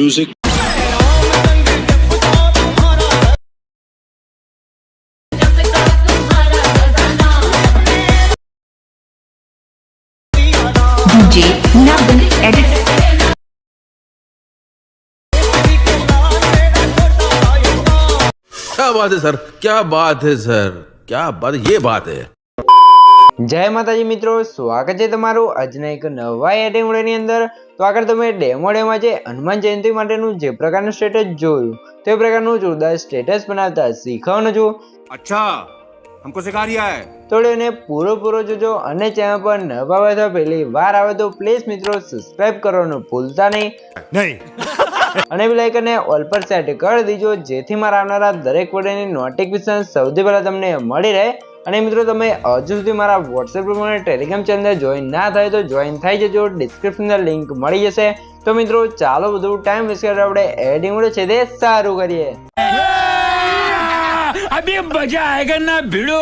music. DJ Nabil edits. क्या बात है सर, क्या बात है सर, क्या बात, ये बात है। જય માતાજી મિત્રો, સ્વાગત છે તમારું આજના એક નવા એડિંગ વિડિયોની અંદર। તો આગળ તમે ડેમોમાં જે હનુમાન જયંતિ માટેનું જે પ્રકારનું સ્ટેટસ જોયું તે પ્રકારનું જોરદાર સ્ટેટસ બનાવતા શીખવાનું છું। अच्छा हमको सिखा रिया है। તો એને પૂરો જોજો અને ચેનલ પર નવા હોય તો પહેલી વાર આવે તો પ્લીઝ મિત્રો સબસ્ક્રાઇબ કરવાનું ભૂલતા નહીં અને બેલ આઇકનને ઓલ પર સેટ કરી દેજો જેથી મારા આવનારા દરેક વિડિયોની નોટિફિકેશન સૌથી પહેલા તમને મળી રહે। અને મિત્રો તમે હજુ સુધી મારા વોટ્સએપ ગ્રુપ અને ટેલિગ્રામ ચેનલ જોઈન ના થાય તો જોઈન થઈ જજો, ડિસ્ક્રિપ્શનમાં લિંક મળી જશે। તો મિત્રો ચાલો બધું ટાઈમ વેસ્ટ કરે આપણે એડિંગ વિડિયો છે તે સારું કરીએ। अभी मजा आएगा ना भिड़ो।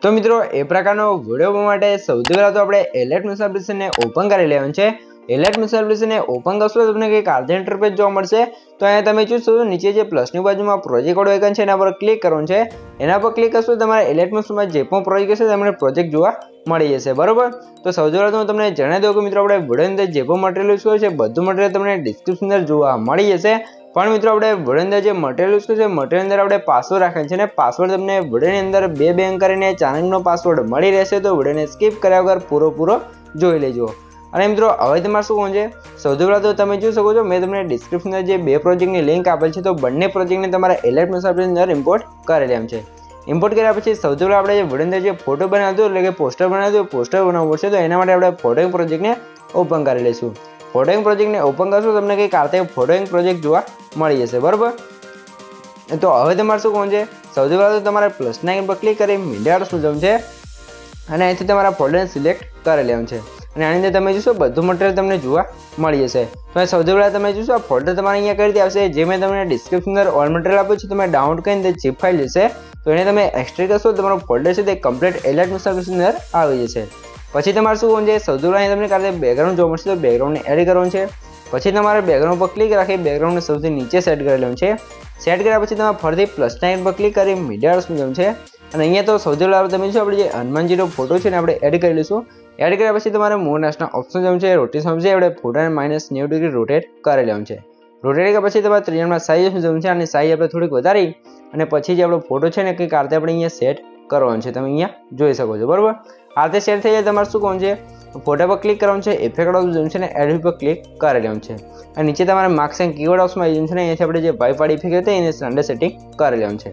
તો મિત્રો એ પ્રકારનો વિડિયો માટે સૌથી પહેલા તો આપણે એલર્ટ મેસેજ એપ્લિકેશનને ઓપન કરી લેવાનું છે। એલર્ટ મેસેજ એપ્લિકેશનને ઓપન કરશો તો તમને કંઈક આર્થિક ઇન્ટરફેસ જોવા મળશે। તો અહીંયા તમે જોશો નીચે જે પ્લસની બાજુમાં પ્રોજેક્ટ વાળું આઇકન છે એના પર ક્લિક કરવાનું છે। એના પર ક્લિક કરશો તમારા એલર્ટ મેસેજમાં જે પણ પ્રોજેક્ટ હશે તમને પ્રોજેક્ટ જોવા મળી જશે, બરોબર। તો સૌથી પહેલા તો હું તમને જણાવી દઉં કે મિત્રો આપણે વિડિયોની અંદર જે પણ મટીરિયલ યુઝ કર્યું છે બધું મટીરિયલ તમને ડિસ્ક્રિપ્શન અંદર જોવા મળી જશે। પણ મિત્રો આપણે વિડિયોની અંદર જે મટીરિયલ યુઝ કર્યું છે મટીરિયલ અંદર આપણે પાસવર્ડ રાખેલ છે ને પાસવર્ડ તમને વિડિયોની અંદર બે બેંક કરીને ચેનલનો પાસવર્ડ મળી રહેશે। તો વિડિયોને સ્કીપ કર્યા વગર પૂરો જોઈ લેજો। અને મિત્રો હવે તમારે શું કોણ છે સૌથી પહેલાં તો તમે જોઈ શકો છો મેં તમને ડિસ્ક્રિપ્શનમાં જે બે પ્રોજેક્ટની લિંક આપેલ છે તો બંને પ્રોજેક્ટને તમારા એલર્ટ મેસેજ અંદર ઇમ્પોર્ટ કરી લેવાનું છે। ઇમ્પોર્ટ કર્યા પછી સૌથી પહેલાં આપણે જે વિડિયોની અંદર જે ફોટો બનાવ્યો એટલે કે પોસ્ટર બનાવ્યો પોસ્ટર બનાવવું પડશે। તો એના માટે આપણે ફોટોઇંગ પ્રોજેક્ટને ઓપન કરી લઈશું। ફોટોઇંગ પ્રોજેક્ટને ઓપન કરશો તમને કંઈક આર્થે ફોટોઇંગ પ્રોજેક્ટ જોવા મળી જશે, બરાબર। તો હવે તમારે શું કોણ છે સૌથી પહેલાં તો તમારે પ્લસના આઇકન પર ક્લિક કરી મીડિયા શું જવું છે અને અહીંથી તમારા ફોલ્ડરને સિલેક્ટ કરી લેવાનું છે। અને આની અંદર તમે જોશો બધું મટીરિયલ તમને જોવા મળી જશે। તો સૌથી પહેલાં તમે જોશો આ ફોલ્ડર તમારે અહીંયા કરી દે આવશે જે મેં તમને ડિસ્ક્રિપ્શન અંદર ઓલ મટીરિયલ આપ્યું છે તમે ડાઉનલોડ કરીને તે ઝીપ ફાઇલ જશે। તો એને તમે એક્સટ્રેક્ટ કરશો તમારો ફોલ્ડર છે તે કમ્પ્લીટ એલર્ટ મેસેજ અંદર આવી જશે। પછી તમારે શું કોણ છે સૌથી પહેલાં અહીં તમને કાલે બેકગ્રાઉન્ડ જોવા મળશે તો બેકગ્રાઉન્ડને એડ કરવાનું છે। પછી તમારે બેકગ્રાઉન્ડ પર ક્લિક રાખી બેકગ્રાઉન્ડને સૌથી નીચે સેટ કરી લેવાનું છે। સેટ કર્યા પછી તમારે ફરીથી પ્લસના આઇકન પર ક્લિક કરી મીડિયા જવાનું છે। અને અહીંયા તો સૌથી પહેલાં તમે જો આપણે જે હનુમાનજીનો ફોટો છે ને આપણે એડ કરી લઈશું। એડ કર્યા પછી તમારે મૂવ નાશના ઓપ્શન જવું છે રોટેશન છે આપણે ફોટોને -90 ડિગ્રી રોટેટ કરી લેવાનું છે। રોટેટ કર્યા પછી તમારે ત્રિજ્યામાં સાઈઝ જવું છે અને સાઈઝ આપણે થોડીક વધારી અને પછી જે આપણો ફોટો છે ને કંઈક આરતે આપણે અહીંયા સેટ કરવાનો છે, તમે અહીંયા જોઈ શકો છો, બરાબર। આરતે સેટ થઈ જાય તમારે શું કોણ છે ફોટા પર ક્લિક કરવાનું છે, ઇફેક્ટ ઓપ્શન છે ને એડ પર ક્લિક કરી લેવાનું છે। અને નીચે તમારે માર્ક્સ એન્ડ કીવર્ડ ઓપ્શનમાં આવી છે ને અહીંયાથી આપણે જે વાઇફાઈ ઇફેક્ટ હતી એને સ્ટાન્ડર્ડ સેટિંગ કરી લેવાનું છે।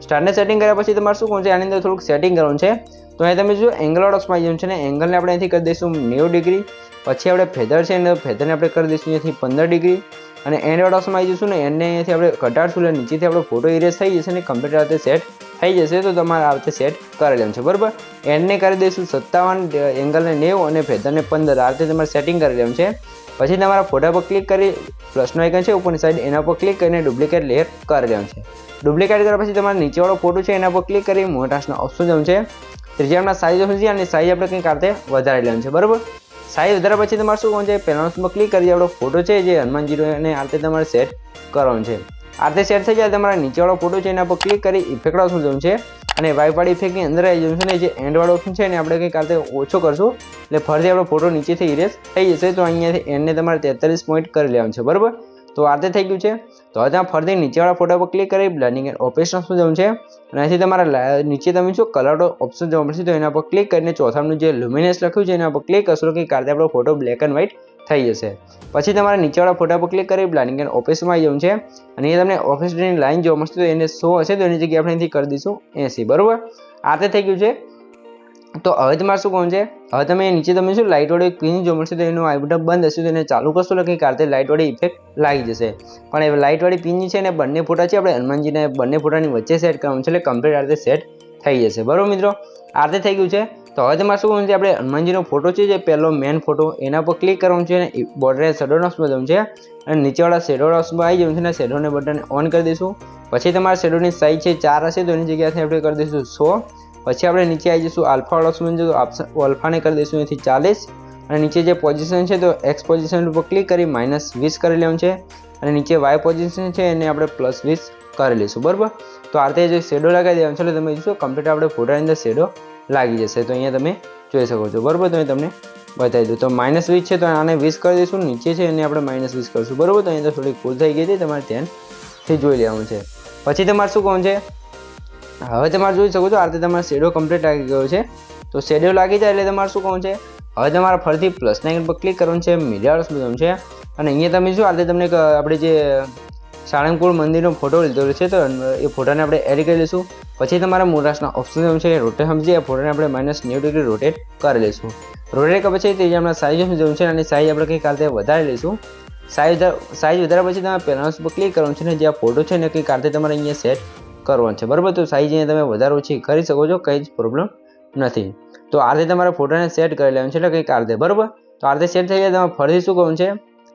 સ્ટાન્ડર્ડ સેટિંગ કર્યા પછી તમારે શું કોણ છે આની અંદર થોડુંક સેટિંગ કરવાનું છે। તો અહીં તમે જો એંગલ ઓપ્શનમાં આવી છે ને એંગલને આપણે અહીંથી કરી દઈશું 90 ડિગ્રી। પછી આપણે ફેધર છે ને ફેધરને આપણે કરી દઈશું અહીંયાથી 15 ડિગ્રી। અને એન્ડ ઓપ્શનમાં આવી જઈશું ને એન્ડને અહીંયાથી આપણે ઘટાડશું એટલે નીચેથી આપણો ફોટો ઇરેઝ થઈ જશે ને કમ્પ્લીટ આ રીતે સેટ થઈ જશે। તો તમારે આ રીતે સેટ કરી લેવાનું છે, બરાબર। એન્ડને કરી દઈશું 57, એંગલને 90 અને ફેધરને 15 આ રીતે તમારે સેટિંગ કરી લેવાનું છે। પછી તમારા ફોટા પર ક્લિક કરી પ્લસનો આઇકન છે ઉપરની સાઈડ એના પર ક્લિક કરીને ડુપ્લિકેટ લેયર કરી લેવાનું છે। ડુપ્લિકેટ કર્યા પછી તમારે નીચેવાળો ફોટો છે એના પર ક્લિક કરી મોટાસના ઓપ્શન જવું છે। ત્રિજ્યામાં સાઈઝ ઓપ્શન છે અને સાઈઝ આપણે કંઈક આરતે વધારી લેવાનું છે, બરાબર। સાઈઝ વધાર્યા પછી તમારે શું કોણ છે પહેલા ઓપ્શનમાં ક્લિક કરી આપણો ફોટો છે જે હનુમાનજીનો અને આરતે તમારે સેટ કરવાનું છે। આરતે સેટ થઈ જાય તમારા નીચેવાળો ફોટો છે એના પર ક્લિક કરી ઇફેક્ટ ઓપ્શન જવું છે અને વાઇફાઈ ઇફેક્ટની અંદર આવી જવું છે ને જે એન્ડ વાળો ઓપ્શન છે ને આપણે કંઈક આરતે ઓછો કરશું એટલે ફરીથી આપણો ફોટો નીચેથી ઇરેઝ થઈ જશે। તો અહીંયાથી એન્ડને તમારે 43 પોઈન્ટ કરી લેવાનું છે, બરાબર। તો આરતે થઈ ગયું છે। તો હવે ત્યાં ફરીથી નીચેવાળા ફોટા પર ક્લિક કરી બ્લેન્ડિંગ એન્ડ ઓપરેશન ઓપ્શન જવું છે અને અહીંથી તમારા નીચે તમે શું કલર ઓપ્શન જોવા મળશે તો એના પર ક્લિક કરીને ચોથાનું જે લ્યુમિનસ લખ્યું છે એના પર ક્લિક કરશો કે કારતે આપણો ફોટો બ્લેક એન્ડ વ્હાઇટ થઈ જશે। પછી તમારે નીચેવાળા ફોટા પર ક્લિક કરી બ્લેન્ડિંગ એન્ડ ઓપરેશનમાં આવી જવું છે અને એ તમને ઓપરેશનની લાઈન જોવા મળશે તો એને 100 હશે તો એની જગ્યાએ આપણે અહીંથી કરી દઈશું 80, બરાબર। આરતે થઈ ગયું છે। તો હવે તમારે શું કોણ છે હવે તમે નીચે તમે શું લાઇટ વાળી પિન જોવા મળશે તો એનું આઈ બટન બંધ હશે તો એને ચાલુ કરશો એટલે કંઈક આરતે લાઇટ વાળી ઇફેક્ટ લાગી જશે। પણ એ લાઇટ વાળી પિન છે ને બંને ફોટા છે આપણે હનુમાનજીને બંને ફોટાની વચ્ચે સેટ કરવાનું છે એટલે કમ્પ્લીટ આરતે સેટ થઈ જશે, બરાબર મિત્રો। આરતે થઈ ગયું છે। તો હવે તમારે શું કરવાનું છે આપણે હનુમાનજીનો ફોટો છે જે પહેલો મેન ફોટો એના પર ક્લિક કરવાનું છે અને બોર્ડર શેડો ઓપ્શનમાં જવું છે અને નીચેવાળા શેડો ઓપ્શનમાં આવી જવું છે ને શેડોને બટન ઓન કરી દઈશું। પછી તમારા શેડોની સાઈઝ છે 4 હશે તો એની જગ્યાએ આપણે કરી દઈશું 100। પછી આપણે નીચે આવી જઈશું આલ્ફા ઓપ્શન જો આલ્ફાને કરી દઈશું અહીંથી 40। અને નીચે જે પોઝિશન છે તો એક્સ પોઝિશન ઉપર ક્લિક કરી -20 કરી લેવાનું છે અને નીચે વાય પોઝિશન છે એને આપણે +20 કરી લઈશું બરાબર. તો આ રીતે જે શેડો લગાવી દેવાનું છે એટલે તમે જોશો કમ્પ્લીટ આપણે ફોટાની અંદર શેડો લાગી જશે. તો અહીંયા તમે જોઈ શકો છો બરાબર. તો તમને બતાવી દઉં તો -20 છે તો આને 20 કરી દઈશું, નીચે છે એને આપણે -20 કરીશું બરાબર. તો અહીંયા તો થોડીક ભૂલ થઈ ગઈ હતી, તમારે ધ્યાનથી જોઈ લેવાનું છે. પછી તમારે શું કહું છે, હવે તમારે જોઈ શકો છો આ રીતે તમારો શેડો કમ્પ્લીટ લાગી ગયો છે. તો શેડો લાગી જાય એટલે તમારે શું કહું છે, હવે તમારે ફરીથી પ્લસ આઇકન પર ક્લિક કરવાનું છે, મિરર્સ બટન છે અને અહીંયા તમે શું આ રીતે તમને આપણે જે સાળંગપુર મંદિરનો ફોટો લીધેલો છે તો એ ફોટાને આપણે એડ કરી લઈશું. પછી તમારા મોરાસના ઓપ્શન છે રોટેટ સમજી આ ફોટાને આપણે -90 ડિગ્રી રોટેટ કરી લઈશું. રોટેટ કર્યા પછી તે જે આપણા સાઇઝ સમજવું છે અને સાઇઝ આપણે કંઈક આ રીતે વધારી લઈશું. સાઇઝ વધાર્યા પછી તમારે પેનલ્સ પર ક્લિક કરવાનું છે ને જે આ ફોટો છે ને કંઈક આ રીતે તમારે અહીંયા સેટ કરવાનું છે બરાબર. તો સાઇઝ અહીંયા તમે વધારે ઓછી કરી શકો છો, કંઈ જ પ્રોબ્લેમ નથી. તો આ રીતે તમારા ફોટાને સેટ કરી લેવાનું છે એટલે કંઈક આ રીતે બરાબર. તો આ રીતે સેટ થઈ જાય તમારે ફરીથી શું કરવાનું છે,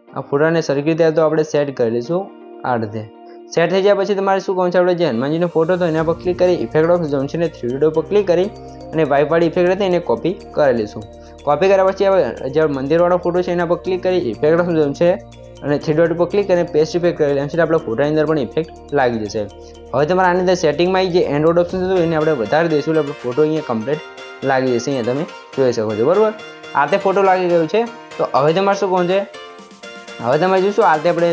આ ફોટાને સરખી રીતે તો આપણે સેટ કરી લઈશું. આ રીતે સેટ થઈ જાય પછી તમારે શું કરવાનું છે, આપણે જે હનુમાનજીનો ફોટો હતો એના પર ક્લિક કરી ઇફેક્ટ ઓફ જવાનું છે ને 3D પર ક્લિક કરી અને વાઇપવાળી ઇફેક્ટ હતી એને કોપી કરી લઈશું. કોપી કર્યા પછી આપણે જે મંદિરવાળો ફોટો છે એના પર ક્લિક કરી ઇફેક્ટ ઓફ જવાનું છે અને 3D પર ક્લિક કરીને પેસ્ટ ઇફેક્ટ કરી લેવાનું છે. આપણા ફોટાની અંદર પણ ઇફેક્ટ લાગી જશે. હવે તમારે આની અંદર સેટિંગમાં જે એન્ડ્રોઇડ ઓપ્શન હતું એને આપણે વધારી દઈશું એટલે આપણો ફોટો અહીંયા કમ્પ્લીટ લાગી જશે. અહીંયા તમે જોઈ શકો છો બરાબર. આ રીતે ફોટો લાગી ગયો છે. તો હવે તમારે શું કહું છે, હવે તમે જોઈશું આ રીતે આપણે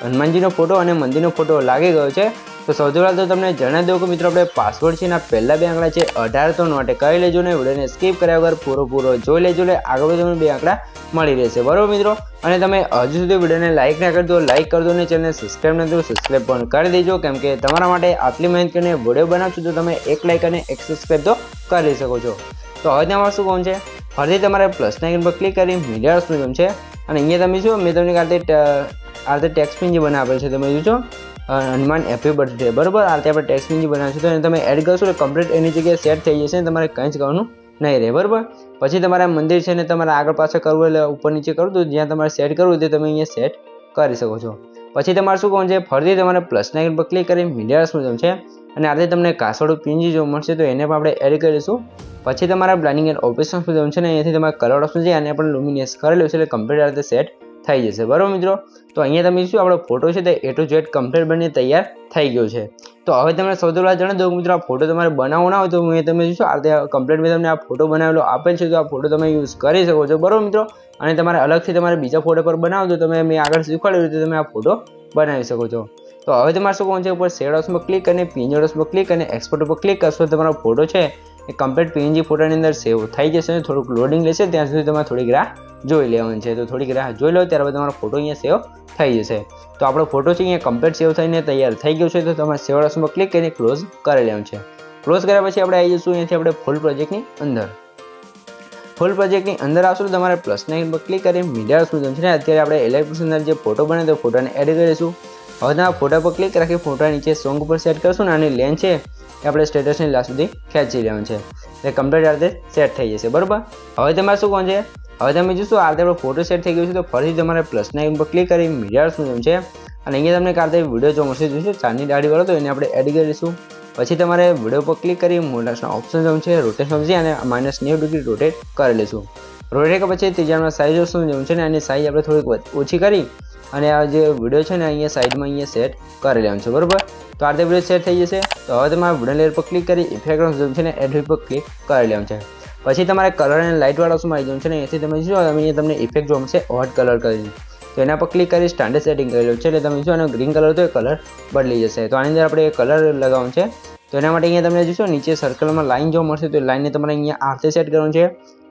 હનુમાનજીનો ફોટો અને મંદિરનો ફોટો લાગી ગયો છે. તો સૌથી પહેલાં તો તમને જણાવી દઉં કે મિત્રો આપણે પાસવર્ડ છે એના પહેલા 2 આંકડા છે 18 તો નોટે કરી લેજો ને વિડીયોને સ્કીપ કર્યા વગર પૂરો જોઈ લેજો એટલે આગળ તમને 2 આંકડા મળી રહેશે બરાબર મિત્રો. અને તમે હજુ સુધી વિડીયોને લાઇક ના કરી દો લાઇક કરી દો અને ચેનલને સબસ્ક્રાઈબ ન કરો સબસ્ક્રાઈબ પણ કરી દેજો, કેમ કે તમારા માટે આટલી મહેનત કરીને વિડીયો બનાવશું તો તમે 1 લાઇક અને 1 સબસ્ક્રાઈબ તો કરી શકો છો. તો હવે તમારે શું કહું છે, ફરીથી તમારે પ્લસ આઇકન પર ક્લિક કરી મિરર્સ બટન છે અને અહીંયા તમે જો મેં તમને આ રીતે ટેક્સ્ટ પિન જે બનાવેલ છે તમે જોજો હનુમાન હેપી બર્થડે બરાબર. આ રીતે આપણે ટેક્સ્ટ પિન જે બનાવ્યું છે તો એને તમે એડ કરશો એટલે કમ્પ્લીટ એની જગ્યાએ સેટ થઈ જશે, તમારે કંઈ જ કરવાનું નહીં રહે બરાબર. પછી તમારા મંદિર છે ને તમારે આગળ પાછળ કરવું એટલે ઉપર નીચે કરવું તો જ્યાં તમારે સેટ કરવું તે તમે અહીંયા સેટ કરી શકો છો. પછી તમારે શું કહું છે, ફરીથી તમારે પ્લસ આઇકન પર ક્લિક કરી મિરર્સ બટન છે અને આ રીતે તમને કાસવાળું પિન જે જોવા મળશે તો એને પણ આપણે એડ કરીશું. પછી તમારા બ્લેન્ડિંગ એન્ડ ઓપ્શન બટન છે ને અહીંયાથી તમારે કલર ઓપ્શન છે આને પણ લુમિનેસ કરેલું છે એટલે કમ્પ્લીટ આ રીતે સેટ થઈ જશે બરાબર મિત્રો. તો અહીંયા તમે શું આપણો ફોટો છે તે A to Z કમ્પ્લીટ બની તૈયાર થઈ ગયો છે. તો હવે તમને સૌથી પહેલાં જણાવી દઉં મિત્રો આ ફોટો તમારે બનાવવો ના હોય તો હું તમે શું આ રીતે કમ્પ્લીટ મેં તમને આ ફોટો બનાવેલો આપેલ છે તો આ ફોટો તમે યુઝ કરી શકો છો બરાબર મિત્રો. અને તમારે અલગથી તમારે બીજા ફોટો પર બનાવો તો તમે મેં આગળ શીખવાડ્યું રીતે તમે આ ફોટો બનાવી શકો છો. તો હવે તમારે શું કહું છે, ઉપર શેડ ઓપ્શન પર ક્લિક કરીને PNG ઓપ્શન પર ક્લિક અને એક્સપોર્ટ પર ક્લિક કરશો તમારો ફોટો છે એ કમ્પ્લીટ PNG ફોટાની અંદર સેવ થઈ જશે અને થોડુંક લોડિંગ લેશે ત્યાં સુધી તમારે થોડીક રાહ જોઈ લેવાની છે. તો થોડીક રાહ જોઈ લો ત્યારબાદ તમારો ફોટો અહીંયા સેવ થઈ જશે. તો આપણો ફોટો છે અહીંયા કમ્પ્લીટ સેવ થઈને તૈયાર થઈ ગયો છે. તો તમારે સેવ ઓપ્શન પર ક્લિક કરીને ક્લોઝ કરી લેવાનું છે. ક્લોઝ કર્યા પછી આપણે આવી જઈશું અહીંયાથી આપણે ફૂલ પ્રોજેક્ટની અંદર. ફૂલ પ્રોજેક્ટની અંદર આવશું તો તમારે પ્લસ આઇકન પર ક્લિક કરી મીડિયા ઓપ્શન છે ને અત્યારે આપણે ઇલેક્ટ્રિશિયન અંદર જે ફોટો બને તો ફોટાને એડ કરીશું. હવે તમે ફોટા પર ક્લિક રાખી ફોટા નીચે સોંગ ઉપર સેટ કરશું ને આની લેન્થ છે એ આપણે સ્ટેટસની લાસ્ટ સુધી ખેંચી લેવાનું છે એટલે કમ્પ્લીટ આ રીતે સેટ થઈ જશે બરાબર. હવે તમારે શું કહું છે, હવે તમે જોશો આ રીતે આપણો ફોટો સેટ થઈ ગયો છે તો ફરીથી તમારે પ્લસ આઇકન પર ક્લિક કરી મિરર્સ બટન છે અને અહીંયા તમને કારતે વિડીયો જોવા મળશે જોઈશું 4ની ડાળી વાળો તો એને આપણે એડ કરીશું. પછી તમારે વિડીયો પર ક્લિક કરી મોટાના ઓપ્શન જવું છે રોટેશન સમજી અને -90 ડિગ્રી રોટેટ કરી લઈશું. રોટેટ પછી ત્રીજામાં સાઇઝ ઓપ્શન જવું છે ને આની સાઇઝ આપણે થોડીક ઓછી કરી અને આ જે વિડીયો છે ને અહીંયા સાઈડમાં અહીંયા સેટ કરી લેવાનું છે બરાબર. તો આ રીતે વિડીયો સેટ થઈ જશે. તો હવે તમારે વિડીયો લેયર પર ક્લિક કરી ઇફેક્ટ ઓપ્શન છે ને એડ પર ક્લિક કરી લેવાનું છે. પછી તમારે કલર અને લાઇટવાળો ઓપ્શન આવી જવાનું છે ને અહીંથી તમે જો અહીંયા તમને ઇફેક્ટ જોવા મળશે હોટ કલર કરી તો એના પર ક્લિક કરી સ્ટાન્ડર્ડ સેટિંગ કરેલું છે એટલે તમે જો આનો ગ્રીન કલર તો એ કલર બદલી જશે. તો આની અંદર આપણે કલર લગાવવાનું છે તો એના માટે અહીંયા તમને જોશો નીચે સર્કલમાં લાઇન જોવા મળશે તો એ લાઇનને તમારે અહીંયા આ રીતે સેટ કરવાનું છે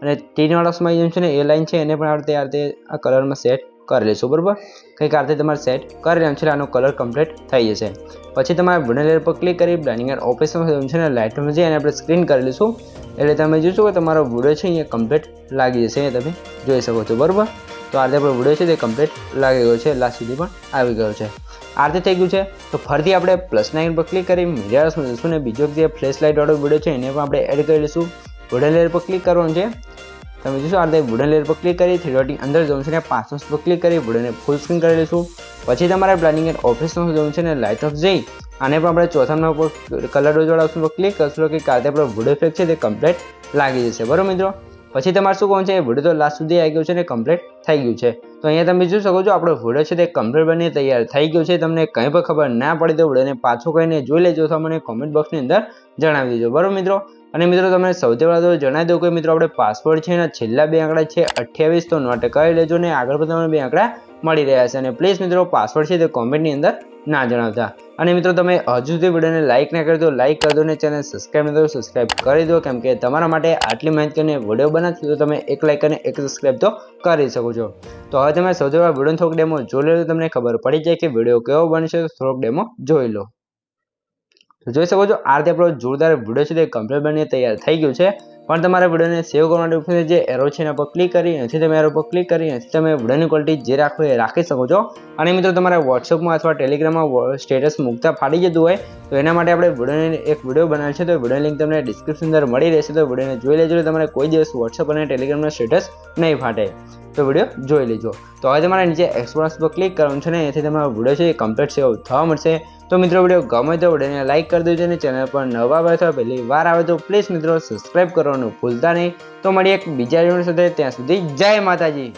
અને તીરવાળા ઓપ્શન આવી જવાનું છે ને એ લાઇન છે એને પણ આ રીતે આ કલરમાં સેટ કરી લઈશું બરાબર. કંઈક આ રીતે તમારે સેટ કરી લેવાનું છે આનો કલર કમ્પ્લીટ થઈ જશે. પછી તમારે વિડીયો લેયર પર ક્લિક કરી બ્લેન્ડિંગ એન્ડ ઓપ્શન છે ને લાઇટમાં જઈ અને આપણે સ્ક્રીન કરી લઈશું એટલે તમે જોશો કે તમારો વિડીયો છે અહીંયા કમ્પ્લીટ લાગી જશે અહીંયા તમે જોઈ શકો છો બરાબર. તો આ રીતે આપણો વિડીયો છે તે કમ્પ્લીટ લાગી ગયો છે લાસ્ટ સુધી પણ આવી ગયો છે આ રીતે થઈ ગયું છે. તો ફરીથી આપણે પ્લસ આઇકન પર ક્લિક કરી મિરર્સમાં જઈશું ને બીજો જે ફ્લેશ લાઇટ વાળો વિડીયો છે એને પણ આપણે એડ કરી લઈશું. વિડીયો લેયર પર ક્લિક કરવાનું છે તમે જોશો આ રીતે વુડન લેયર પર ક્લિક કરી 3 ડોટની અંદર જવું છે ને 5 પર ક્લિક કરી વુડનને ફૂલ સ્ક્રીન કરી લઈશું. પછી તમારે બ્લેન્ડિંગ એન્ડ ઓફિસમાં જવું છે ને લાઇટ ઓફ જઈ આને પણ આપણે ચોથા નંબર પર કલર ડોઝ વાળા ઓપ્શન પર ક્લિક કરશું કે કાતે આપણો વુડ ઇફેક્ટ છે તે કમ્પ્લીટ લાગી જશે બરાબર મિત્રો. પછી તમારે શું કરવાનું છે, વિડીયો તો લાસ્ટ સુધી આવી ગયું છે ને કમ્પ્લીટ થઈ ગયું છે. તો અહીંયા તમે જોઈ શકો છો આપણો વિડીયો છે તે કમ્પ્લીટ બની તૈયાર થઈ ગયો છે. તમને કંઈ પણ ખબર ના પડી તો વિડીયોને પાછો કહીને જોઈ લેજો તો મને કોમેન્ટ બોક્સની અંદર જણાવી દેજો, બરાબર મિત્રો. અને મિત્રો તમને સૌથી પહેલાં તો જણાવી દઉં કે મિત્રો આપણે પાસવર્ડ છે એના છેલ્લા 2 આંકડા છે 28, તો નોટ કરી લેજો ને આગળ પણ તમને 2 આંકડા મળી રહ્યા છે. અને પ્લીઝ મિત્રો પાસવર્ડ છે તે કોમેન્ટની અંદર ના જણાવતા. અને મિત્રો તમે હજુ સુધી વિડીયોને લાઇક ના કરી દો, લાઇક કરી દો ને ચેનલ સબસ્ક્રાઈબ ન કરો સબસ્ક્રાઈબ કરી દો, કેમ કે તમારા માટે આટલી મહેનત કરીને વિડીયો બનાવશો તો તમે એક લાઇક અને એક સબસ્ક્રાઈબ તો કરી શકો છો. તો હવે તમે સૌથી પહેલાં વિડીયોનો થોડોક ડેમો જોઈ લો તો તમને ખબર પડી જાય કે વિડીયો કેવો બનશે. તો થોડોક ડેમો જોઈ લો. તો જોઈ શકો છો આ રીતે આપણો જોરદાર વિડીયો છે તે કમ્પ્લીટ બની તૈયાર થઈ ગયું છે. પણ તમારે વિડીયોને સેવ કરવા માટે ઓપ્શન જે એરો છે એના પર ક્લિક કરી નથી તમે એરો પર ક્લિક કરી નથી તમે વિડીયોની ક્વોલિટી જે રાખો એ રાખી શકો છો. અને મિત્રો તમારા વોટ્સઅપમાં અથવા ટેલિગ્રામમાં સ્ટેટસ મૂકતા ફાટી જતું હોય તો એના માટે આપણે વિડીયોને એક વિડીયો બનાવ્યો છે. તો વિડીયો લિંક તમને ડિસ્ક્રિપ્શન અંદર મળી રહેશે. તો વિડીયોને જોઈ લેજો, તમારે કોઈ દિવસ વોટ્સઅપ અને ટેલિગ્રામનો સ્ટેટસ નહીં ફાટે. તો વિડીયો જોઈ લેજો. તો હવે તમારે નીચે એક્સપ્લોરર્સ પર ક્લિક કરવાનું છે ને એથી તમારો વિડીયો છે એ કમ્પ્લીટ સેવ થવા મળશે. તો મિત્રો વિડીયો ગમે તો વિડીયોને લાઇક કરી દેજો અને ચેનલ પર નવા આવે અથવા પહેલી વાર આવે તો પ્લીઝ મિત્રો સબસ્ક્રાઈબ કરવાનું ભૂલતા નહીં. તો મળીએ એક બીજા વિડીયો સાથે, ત્યાં સુધી જય માતાજી.